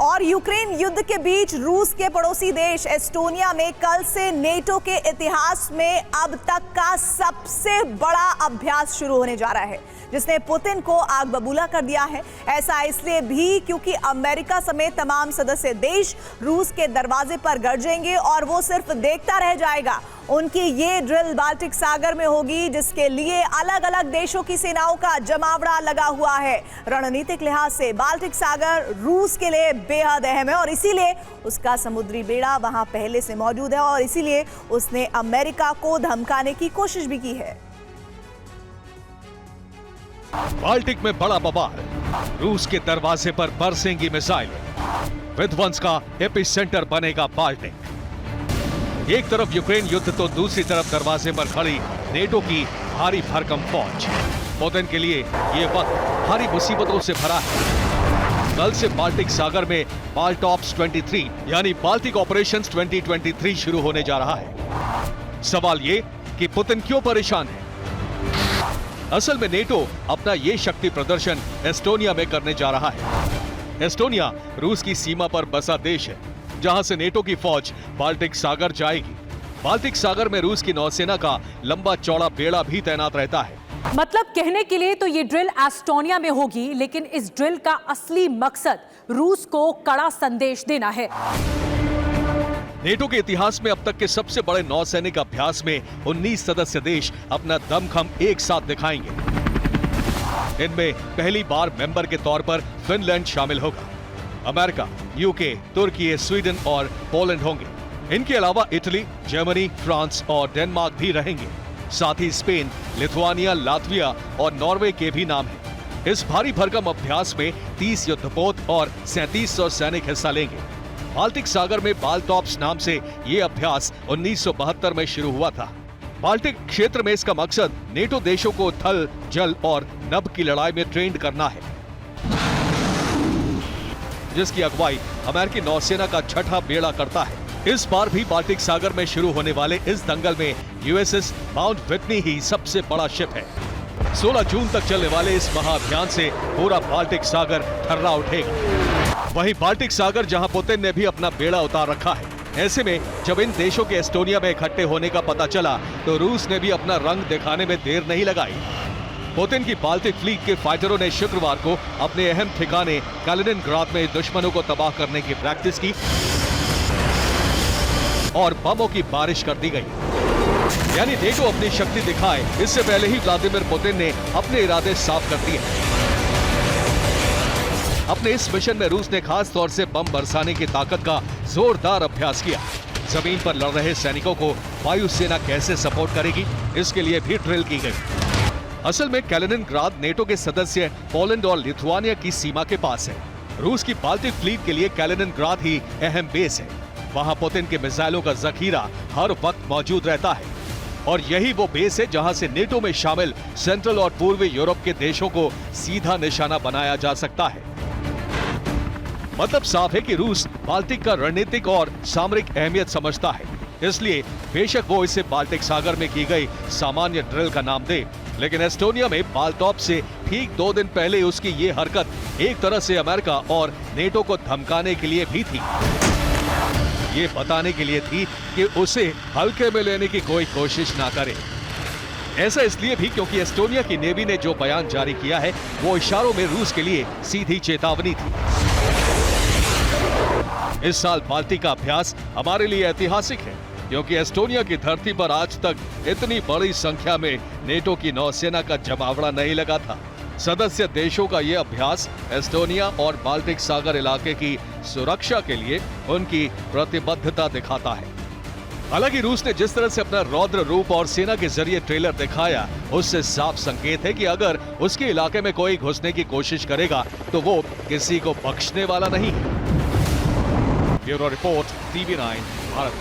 और यूक्रेन युद्ध के बीच रूस के पड़ोसी देश एस्टोनिया में कल से नेटो के इतिहास में अब तक का सबसे बड़ा अभ्यास शुरू होने जा रहा है, जिसने पुतिन को आग बबूला कर दिया है। ऐसा इसलिए भी क्योंकि अमेरिका समेत तमाम सदस्य देश रूस के दरवाजे पर गरजेंगे और वो सिर्फ देखता रह जाएगा। उनकी ये ड्रिल बाल्टिक सागर में होगी, जिसके लिए अलग अलग देशों की सेनाओं का जमावड़ा लगा हुआ है। रणनीतिक लिहाज से बाल्टिक सागर रूस के लिए बेहद अहम है और इसीलिए उसका समुद्री बेड़ा वहां पहले से मौजूद है और इसीलिए उसने अमेरिका को धमकाने की कोशिश भी की है। बाल्टिक में बड़ा बवाल, रूस के दरवाजे पर बरसेंगी मिसाइल, विध्वंस का एपिसेंटर बनेगा बाल्टिक। एक तरफ यूक्रेन युद्ध तो दूसरी तरफ दरवाजे पर खड़ी नेटो की भारी भरकम फौज। पुतिन के लिए ये वक्त भारी मुसीबतों से भरा है। कल से बाल्टिक सागर में बाल्टॉप्स 23 यानी बाल्टिक ऑपरेशंस 2023 शुरू होने जा रहा है। सवाल ये कि पुतिन क्यों परेशान है? असल में नेटो अपना ये शक्ति प्रदर्शन एस्टोनिया में करने जा रहा है। एस्टोनिया रूस की सीमा पर बसा देश है, जहां से नेटो की फौज बाल्टिक सागर जाएगी। बाल्टिक सागर में रूस की नौसेना का लंबा चौड़ा बेड़ा भी तैनात रहता है। मतलब कहने के लिए तो ये ड्रिल एस्टोनिया में होगी, लेकिन इस ड्रिल का असली मकसद रूस को कड़ा संदेश देना है। नेटो के इतिहास में अब तक के सबसे बड़े नौसैनिक अभ्यास में 19 सदस्य देश अपना दमखम एक साथ दिखाएंगे। इनमें पहली बार मेंबर के तौर पर फिनलैंड शामिल होगा। अमेरिका, यूके, तुर्की, स्वीडन और पोलैंड होंगे। इनके अलावा इटली, जर्मनी, फ्रांस और डेनमार्क भी रहेंगे। साथ ही स्पेन, लिथुआनिया, लातविया और नॉर्वे के भी नाम हैं। इस भारी भरकम अभ्यास में 30 युद्धपोत और 3700 सैनिक हिस्सा लेंगे। बाल्टिक सागर में बाल्टॉप्स नाम से ये अभ्यास 1972 में शुरू हुआ था। बाल्टिक क्षेत्र में इसका मकसद नेटो देशों को थल, जल और नभ की लड़ाई में ट्रेंड करना है, जिसकी अगुवाई अमेरिकी नौसेना का छठा बेड़ा करता है। इस बार भी बाल्टिक सागर में शुरू होने वाले इस दंगल में यूएसएस माउंट विटनी ही सबसे बड़ा शिप है। 16 जून तक चलने वाले इस महाअभियान से पूरा बाल्टिक सागर थर्रा उठेगा। वहीं बाल्टिक सागर जहां पुतिन ने भी अपना बेड़ा उतार रखा है। ऐसे में जब इन देशों के एस्टोनिया में इकट्ठे होने का पता चला तो रूस ने भी अपना रंग दिखाने में देर नहीं लगाई। पुतिन की बाल्टिक फ्लीट के फाइटरों ने शुक्रवार को अपने अहम ठिकाने कैलिनिनग्राड में दुश्मनों को तबाह करने की प्रैक्टिस की और बमों की बारिश कर दी गई। यानी नेटो अपनी शक्ति दिखाए, इससे पहले ही व्लादिमीर पुतिन ने अपने इरादे साफ कर दिए। अपने इस मिशन में रूस ने खास तौर से बम बरसाने की ताकत का जोरदार अभ्यास किया। जमीन पर लड़ रहे सैनिकों को वायुसेना कैसे सपोर्ट करेगी, इसके लिए भी ड्रिल की गई। असल में कैलिनिनग्राड नेटो के सदस्य पोलैंड और लिथुआनिया की सीमा के पास है। रूस की बाल्टिक फ्लीट के लिए कैलिनिनग्राड ही अहम बेस है। वहां पुतिन के मिसाइलों का जखीरा हर वक्त मौजूद रहता है और यही वो बेस है जहां से नेटो में शामिल सेंट्रल और पूर्वी यूरोप के देशों को सीधा निशाना बनाया जा सकता है। मतलब साफ है कि रूस बाल्टिक का रणनीतिक और सामरिक अहमियत समझता है, इसलिए बेशक वो इसे बाल्टिक सागर में की गई सामान्य ड्रिल का नाम दे, लेकिन एस्टोनिया में बाल्टॉप से ठीक 2 दिन पहले उसकी ये हरकत एक तरह से अमेरिका और नेटो को धमकाने के लिए भी थी। ये बताने के लिए थी कि उसे हल्के में लेने की कोई कोशिश ना करे। ऐसा इसलिए भी क्योंकि एस्टोनिया की नेवी ने जो बयान जारी किया है वो इशारों में रूस के लिए सीधी चेतावनी थी। इस साल बाल्टिक का अभ्यास हमारे लिए ऐतिहासिक है, क्योंकि एस्टोनिया की धरती पर आज तक इतनी बड़ी संख्या में नेटो की नौसेना का जमावड़ा नहीं लगा था। सदस्य देशों का यह अभ्यास एस्टोनिया और बाल्टिक सागर इलाके की सुरक्षा के लिए उनकी प्रतिबद्धता दिखाता है। हालांकि रूस ने जिस तरह से अपना रौद्र रूप और सेना के जरिए ट्रेलर दिखाया, उससे साफ संकेत है कि अगर उसके इलाके में कोई घुसने की कोशिश करेगा तो वो किसी को बख्शने वाला नहीं है। Bureau report, TV9 Bharat.